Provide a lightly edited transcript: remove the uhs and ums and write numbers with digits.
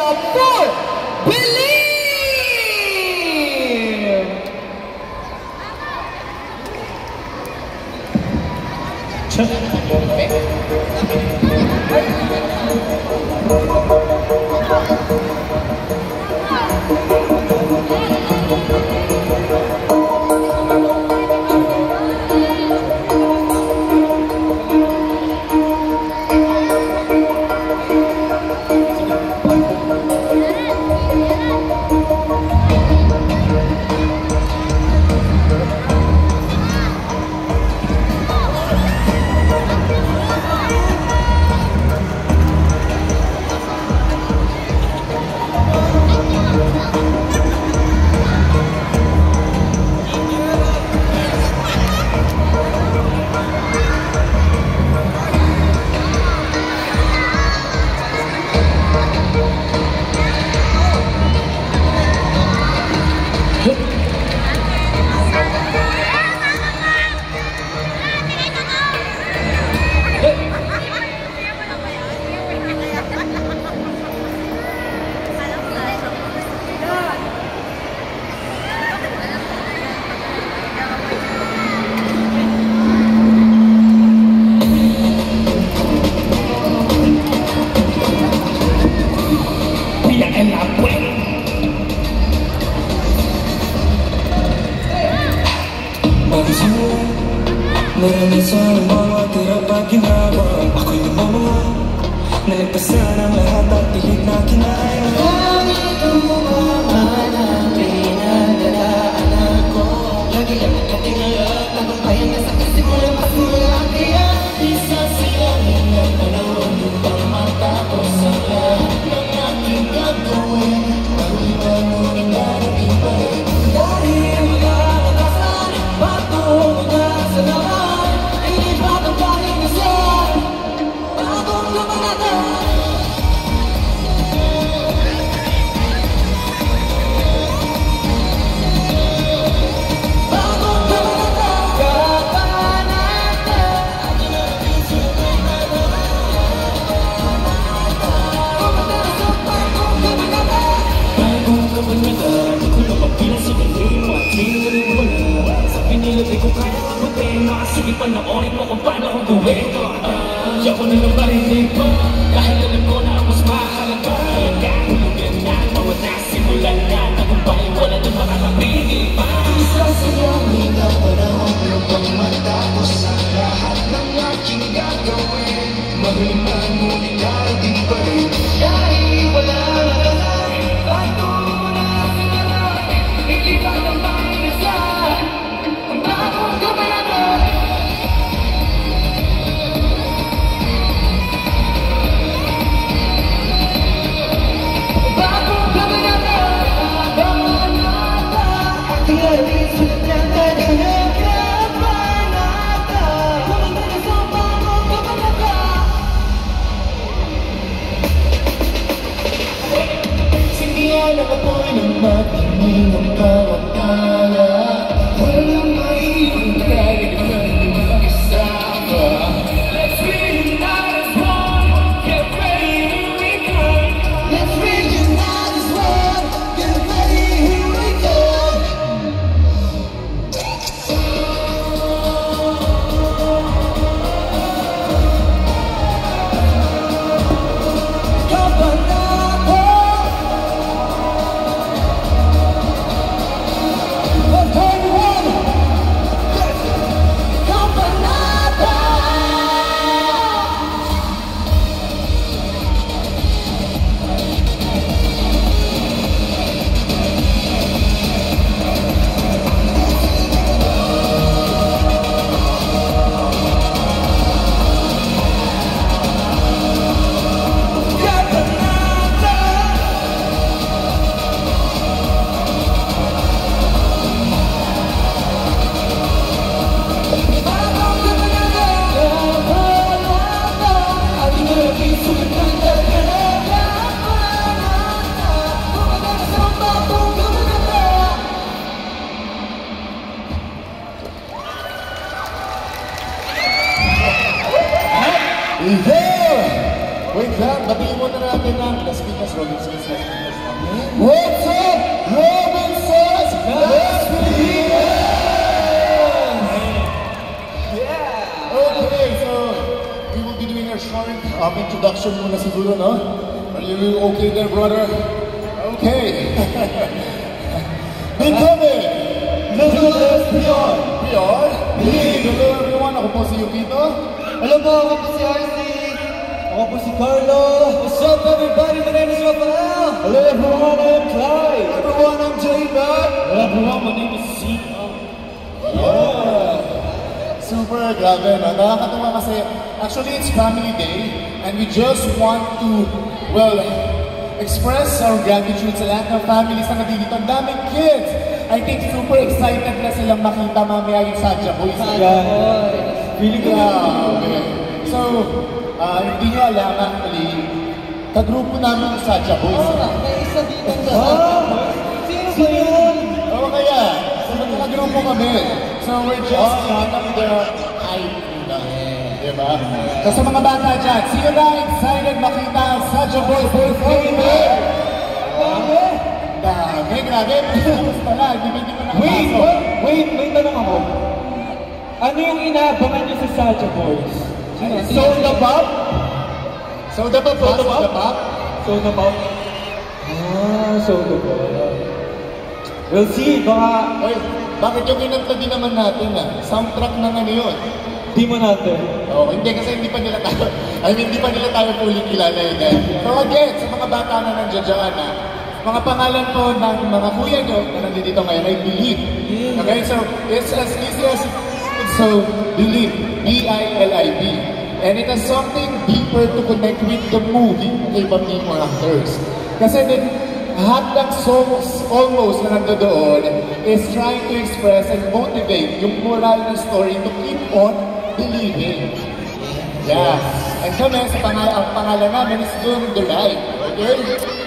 up for Believe! Marami sa mga tira pa ginawa. Ako'y lumama, nalagpasan ang lahat at pilit na kinaya. Bakit umama na pinagdadaanan ko? Lagi lang nagkatingala, tagumpayan na sa kasimula magmula. Kaya isa silangin ng panahon upang matapos ang lahat ng aking gagawin. Bago-bago na darating pa rin. Dahil wala nakasan, patungo na sa lahat. Hindi ko kaya mabutin, nakasige panoorin mo kung paano kong gawin ito. Di ako na lang marinig mo, dahil alam ko na ang mas mahalaga. Kahulugan na, mawala, simulan na, tagumpay, wala nang makakapigil pa. Isa silangin ang panahon upang matapos ang lahat ng aking gagawin. Mahuliman, ngunit darating pa rin. Dahil wala na lahat, patungo na sa lahat, ilipat ang panginasan. Sindihan ako ng matingin ng bawat tala. Walang maiiwan kahit na hindi mag-isama. Let's reunite as one, get ready, here we come. Let's reunite as one, get ready, here we come. What's up, Robinsons? Let's begin! Yeah! Okay, so we will be doing a short introduction muna siguro, no? Are you okay there, brother? Okay. Becoming the best PR! PR? Hello everyone, ako po si Yukito. Hello po, ako po si RC. Ako po si Carlo. What's up everybody, my name is Rafael. Hello everyone, I'm Clyde. Hello everyone, I'm Jacob. Hello everyone, my name is Sito. Yeah! Super grabe, no? Nakakatawa kasi actually it's family day and we just want to, well, express our gratitude sa lahat ng families na nandito. Ang daming kids! I think super excited na silang makita mamaya yung Sadja Boys. Feeling ko So, hindi nyo alam actually, kagrupo namin yung Sadja Boys. May isa dito Sino yun? Oo kaya, so magkakagrupo kami. So we're just not the hype na. Diba? So sa mga bata dyan, sino na excited makita ang Sadja Boys Birthday? Dami, grabe. Basta lang, hindi ko nakapasok. Wait, may tanong ako. Ano yung inaabangan niyo sa Sadja Boys? Soda Pop? Soda Pop? Soda Pop? Soda Pop? Soda Pop. We'll see, baka... Oy, bakit yung kinanta din naman natin soundtrack ng ano yun? Di mo natin. Oo, hindi kasi hindi pa nila tayo, hindi pa nila tayo fully kilala yun. So again, sa mga bata na nandiyan dyan mga pangalan po ng mga kuya nyo na nandito ngayon ay Believe. Okay, so it's as easy as so Believe, B-I-L-I-B. And it has something deeper to connect with the movie kay Pamino Actors. Kasi din, lahat ng songs almost na nandoon is trying to express and motivate yung moral ng story to keep on believing. Yeah. And kami, ang pangalan namin is Doing the Right. Okay?